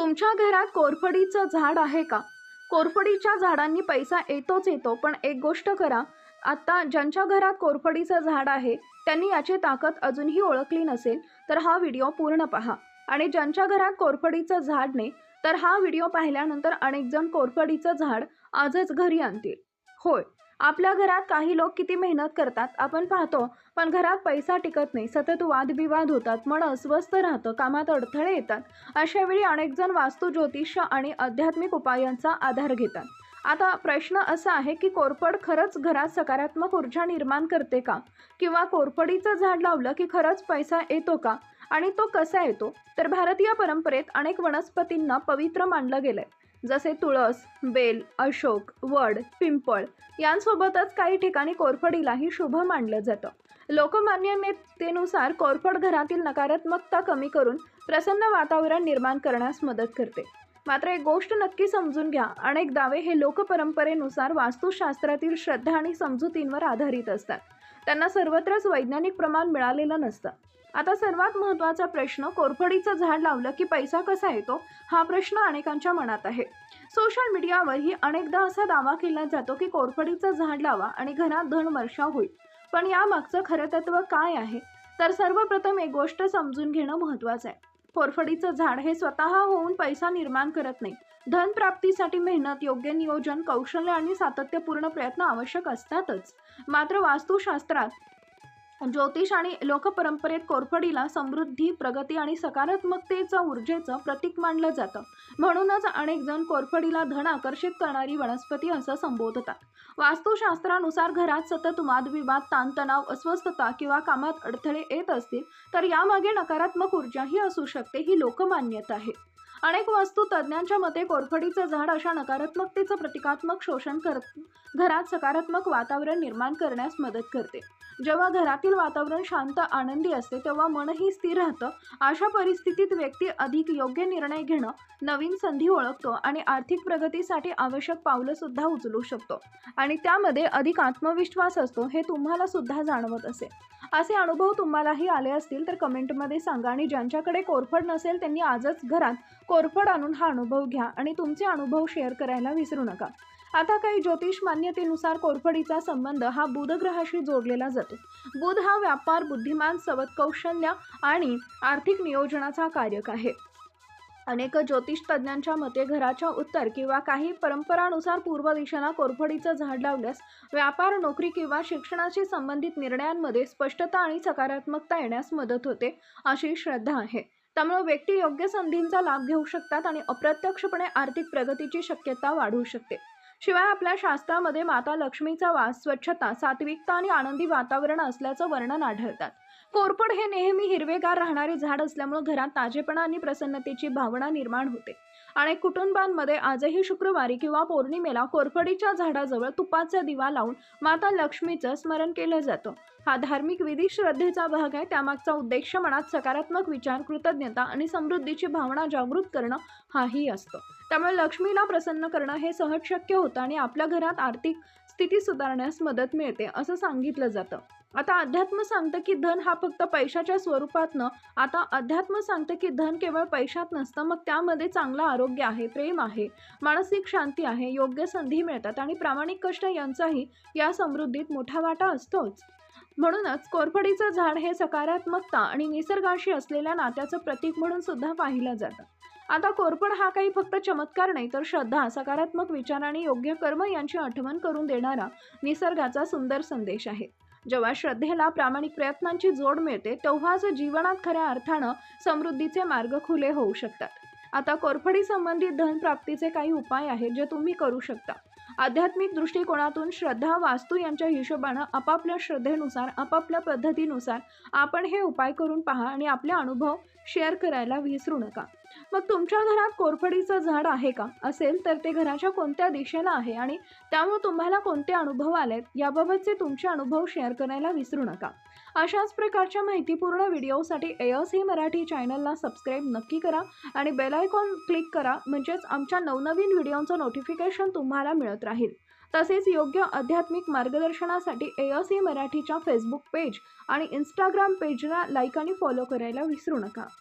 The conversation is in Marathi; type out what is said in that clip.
तुमच्या घरात कोरफडीचं झाड आहे का? कोरफडीच्या झाडांनी पैसा येतोच येतो, पण एक गोष्ट करा, आता ज्यांच्या घरात कोरफडीचं झाड आहे, त्यांनी याची ताकद अजूनही ओळखली नसेल, तर हा व्हिडिओ पूर्ण पहा. आणि ज्यांच्या घरात कोरफडीचं झाड नाही, तर हा व्हिडिओ पाहिल्यानंतर अनेक जण कोरफडीचं झाड आजच घरी आणतील. होय, आपल्या घरात काही लोक किती मेहनत करतात आपण पाहतो, पण घरात पैसा टिकत नाही, सतत वादविवाद होतात, मन अस्वस्थ राहतं, कामात अडथळे येतात. अशा वेळी अनेक जण वास्तू, ज्योतिष्य आणि आध्यात्मिक उपायांचा आधार घेतात. आता प्रश्न असा आहे की कोरफड खरंच घरात सकारात्मक ऊर्जा निर्माण करते का? किंवा कोरफडीचं झाड लावलं की खरंच पैसा येतो का? आणि तो कसा येतो? तर भारतीय परंपरेत अनेक वनस्पतींना पवित्र मानलं गेलंय. जसे तुळस, बेल, अशोक, वड, पिंपळ यांसोबतच काही ठिकाणी कोरफडीलाही शुभ मानलं जातं. लोकमान्यतेनुसार कोरफड घरातील नकारात्मकता कमी करून प्रसन्न वातावरण निर्माण करण्यास मदत करते. मात्र एक गोष्ट नक्की समजून घ्या, अनेक दावे हे लोकपरंपरेनुसार वास्तुशास्त्रातील श्रद्धा आणि समजुतींवर आधारित असतात. त्यांना सर्वत्रच वैज्ञानिक प्रमाण मिळालेलं नसतं. आता सर्वात महत्त्वाचा प्रश्न, कोरफडीचं झाड लावलं की पैसा कसा येतो? हा प्रश्न अनेकांच्या मनात आहे. सोशल मीडियावरही अनेकदा असा दावा केला जातो की कोरफडीचं झाड लावा आणि घरात धनवर्षाव होईल. पण यामागचं खरं तत्व काय आहे? तर सर्वप्रथम एक गोष्ट समजून घेणं महत्त्वाचं आहे. कोरफडीचं झाड हे स्वतः होऊन पैसा निर्माण करत नाही. धन प्राप्तीसाठी मेहनत, योग्य नियोजन, कौशल्य आणि सातत्यपूर्ण प्रयत्न आवश्यक असतातच. मात्र वास्तुशास्त्रात, ज्योतिष आणि लोकपरंपरेत कोरफडीला समृद्धी, प्रगती आणि सकारात्मकतेचं ऊर्जेचं प्रतीक मानलं जातं. म्हणूनच अनेक जण कोरफडीला धन आकर्षित करणारी वनस्पती असं संबोधतात. वास्तुशास्त्रानुसार घरात सतत वादविवाद, ताणतणाव, अस्वस्थता किंवा कामात अडथळे येत असतील, तर यामागे नकारात्मक ऊर्जाही असू शकते, ही लोकमान्यता आहे. अनेक वास्तू तज्ज्ञांच्या मते कोरफडीचं झाड अशा नकारात्मकतेचं प्रतिकात्मक शोषण करत घरात सकारात्मक वातावरण निर्माण करण्यास मदत करते. जेव्हा घरातील वातावरण शांत, आनंदी असते, तेव्हा मनही स्थिर राहतं. अशा परिस्थितीत व्यक्ती अधिक योग्य निर्णय घेणं, नवीन संधी ओळखतो आणि आर्थिक प्रगतीसाठी आवश्यक पावलं सुद्धा उचलू शकतो. आणि त्यामध्ये अधिक आत्मविश्वास असतो, हे तुम्हाला सुद्धा जाणवत असेल. असे अनुभव तुम्हालाही आले असतील तर कमेंटमध्ये सांगा. आणि ज्यांच्याकडे कोरफड नसेल त्यांनी आजच घरात कोरफड आणून हा अनुभव घ्या आणि तुमचे अनुभव शेअर करायला विसरू नका. आता काही ज्योतिष मान्यतेनुसार कोरफडीचा संबंध हा बुध ग्रहाशी जोडलेला जातो. बुध हा व्यापार, बुद्धिमान, संवाद कौशल्य आणि आर्थिक नियोजनाचा कारक आहे. अनेक ज्योतिष तज्ज्ञांच्या मते घराच्या उत्तर किंवा काही परंपरानुसार पूर्व दिशेला कोरफडीचं झाड लावल्यास व्यापार, नोकरी किंवा शिक्षणाशी संबंधित निर्णयांमध्ये स्पष्टता आणि सकारात्मकता येण्यास मदत होते, अशी श्रद्धा आहे. त्यामुळे व्यक्ती योग्य संधींचा लाभ घेऊ शकतात आणि अप्रत्यक्षपणे आर्थिक प्रगतीची शक्यता वाढू शकते. शिवाय आपल्या शास्त्रामध्ये माता लक्ष्मीचा वास, स्वच्छता, सात्विकता आणि आनंदी वातावरण असल्याचं वर्णन आढळतात. कोरफड हे नेहमी हिरवेगार राहणारे झाड असल्यामुळे घरात ताजेपणा आणि प्रसन्नतेची भावना निर्माण होते. अनेक कुटुंबांमध्ये आजही शुक्रवारी किंवा पौर्णिमेला कोरफडीच्या झाडाजवळ तुपाचा दिवा लावून माता लक्ष्मीचं स्मरण केलं जातं. हा धार्मिक विधी श्रद्धेचा भाग आहे. त्यामागचा उद्देश मनात सकारात्मक विचार, कृतज्ञता आणि समृद्धीची भावना जागृत करणं हाही असतो. त्यामुळे लक्ष्मीला प्रसन्न करणं हे सहज शक्य होतं आणि आपल्या घरात आर्थिक स्थिती सुधारण्यास मदत मिळते, असं सांगितलं जातं. आता अध्यात्म सांगतं की धन हा फक्त पैशाच्या स्वरूपात आता अध्यात्म सांगतं की धन केवळ पैशात नसतं, मग त्यामध्ये चांगलं आरोग्य आहे, प्रेम आहे, मानसिक शांती आहे, योग्य संधी मिळतात आणि प्रामाणिक कष्ट यांचाही या समृद्धीत मोठा वाटा असतोच. म्हणूनच कोरफडीचं झाड हे सकारात्मकता आणि निसर्गाशी असलेल्या नात्याचं प्रतीक म्हणून सुद्धा पाहिलं जातं. आता कोरफड हा काही फक्त चमत्कार नाही, तर श्रद्धा, सकारात्मक विचार आणि योग्य कर्म यांची आठवण करून देणारा निसर्गाचा सुंदर संदेश आहे. जेव्हा श्रद्धेला प्रामाणिक प्रयत्नांची जोड मिळते, तेव्हाच जीवनात खऱ्या अर्थानं समृद्धीचे मार्ग खुले होऊ शकतात. आता कोरफडी संबंधित धन प्राप्तीचे काही उपाय आहेत जे तुम्ही करू शकता. आध्यात्मिक दृष्टिकोनातून श्रद्धा, वास्तू यांच्या हिशोबानं आपापल्या श्रद्धेनुसार, आपापल्या पद्धतीनुसार आपण हे उपाय करून पहा आणि आपले अनुभव शेअर करायला विसरू नका. मग तुमच्या घरात कोरफडीचं झाड आहे का? असेल तर ते घराच्या कोणत्या दिशेला आहे आणि त्यामुळे तुम्हाला कोणते अनुभव आलेत, याबाबतचे तुमचे अनुभव शेअर करायला विसरू नका. अशाच प्रकारच्या माहितीपूर्ण व्हिडिओसाठी ASC मराठी चॅनलला सबस्क्राईब नक्की करा आणि बेल आयकॉन क्लिक करा, म्हणजेच आमच्या नवनवीन व्हिडिओचं नोटिफिकेशन तुम्हाला मिळत राहील. तसेच योग्य आध्यात्मिक मार्गदर्शनासाठी ASC मराठीच्या फेसबुक पेज आणि इंस्टाग्राम पेजला लाईक आणि फॉलो करायला विसरू नका.